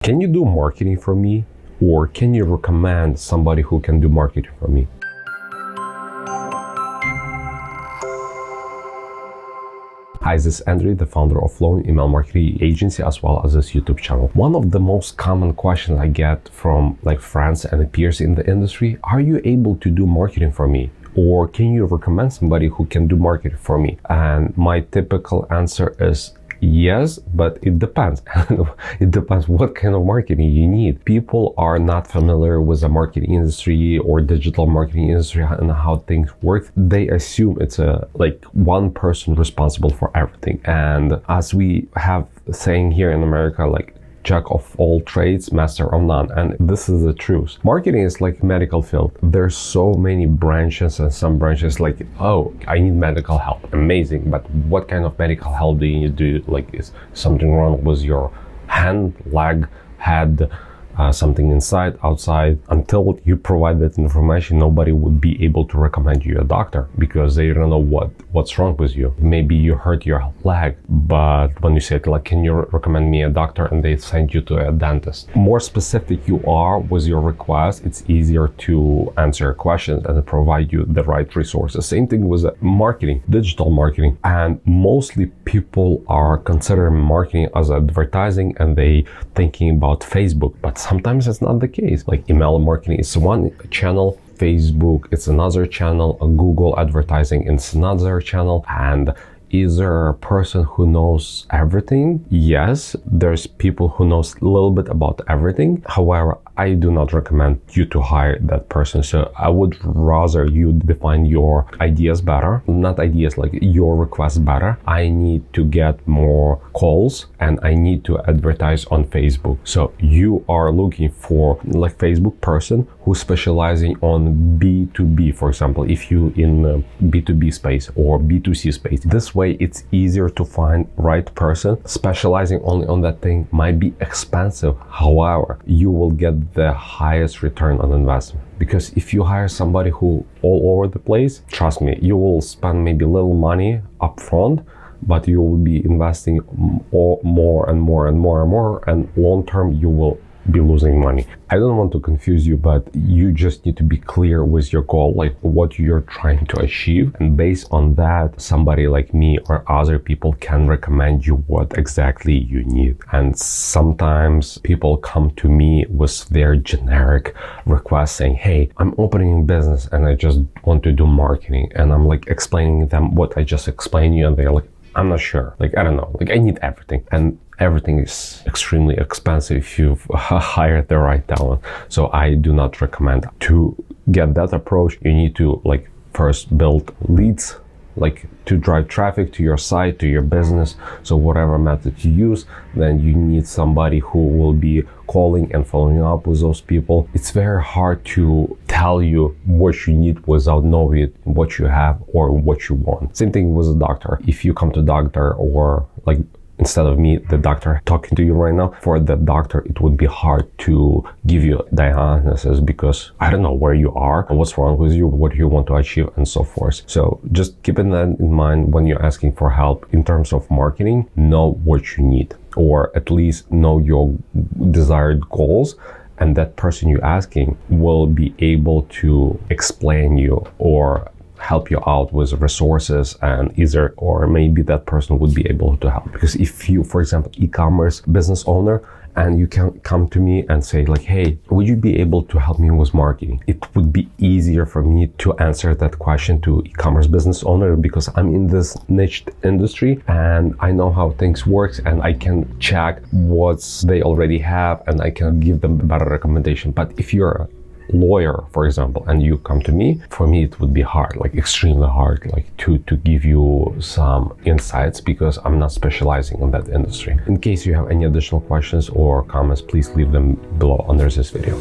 Can you do marketing for me? Or can you recommend somebody who can do marketing for me? Hi, this is Andrew, the founder of Flowium email marketing agency, as well as this YouTube channel. One of the most common questions I get from friends and peers in the industry: are you able to do marketing for me? Or can you recommend somebody who can do marketing for me? And my typical answer is yes, but it depends. It depends what kind of marketing you need. People are not familiar with the marketing industry or digital marketing industry and how things work. They assume it's one person responsible for everything. And as we have a saying here in America, jack of all trades, master of none. And this is the truth. Marketing is like medical field. There's so many branches, and some branches oh, I need medical help. Amazing. But what kind of medical help do you need to do? Is something wrong with your hand, leg, head, something inside, outside? Until you provide that information, nobody would be able to recommend you a doctor because they don't know what's wrong with you. Maybe you hurt your leg, but when you say can you recommend me a doctor, and they send you to a dentist. More specific you are with your request, it's easier to answer your questions and provide you the right resources. Same thing with marketing, digital marketing. And mostly people are considering marketing as advertising, and they thinking about Facebook, but sometimes it's not the case. Email marketing is one channel, Facebook it's another channel, Google advertising is another channel. And is there a person who knows everything? Yes, there's people who knows a little bit about everything. However, I do not recommend you to hire that person. So I would rather you define your ideas better, not ideas, your requests better. I need to get more calls and I need to advertise on Facebook. So you are looking for Facebook person who's specializing on B2B, for example, if you in B2B space or B2C space. This way it's easier to find right person. Specializing only on that thing might be expensive. However, you will get the highest return on investment. Because if you hire somebody who all over the place, trust me, you will spend maybe little money up front, but you will be investing more and more, and long term you will be losing money. I don't want to confuse you, but you just need to be clear with your goal, what you're trying to achieve. And based on that, somebody like me or other people can recommend you what exactly you need. And sometimes people come to me with their generic request saying, hey, I'm opening a business and I just want to do marketing. And I'm explaining them what I just explained you, and they're like, I'm not sure. I don't know. I need everything. And everything is extremely expensive if you've hired the right talent. So I do not recommend. To get that approach, you need to first build leads, to drive traffic to your site, to your business. So whatever method you use, then you need somebody who will be calling and following up with those people. It's very hard to tell you what you need without knowing what you have or what you want. Same thing with a doctor. If you come to doctor, or instead of me, the doctor talking to you right now, for the doctor, it would be hard to give you a diagnosis because I don't know where you are and what's wrong with you, what you want to achieve, and so forth. So just keeping that in mind when you're asking for help in terms of marketing, know what you need, or at least know your desired goals. And that person you're asking will be able to explain you or help you out with resources, and or maybe that person would be able to help. Because if you, for example, e-commerce business owner, and you can come to me and say hey, would you be able to help me with marketing? It would be easier for me to answer that question to e-commerce business owner because I'm in this niche industry and I know how things works, and I can check what they already have and I can give them a better recommendation. But if you're lawyer, for example, and you come to me, for me it would be hard, extremely hard, to give you some insights because I'm not specializing in that industry. In case you have any additional questions or comments, please leave them below under this video.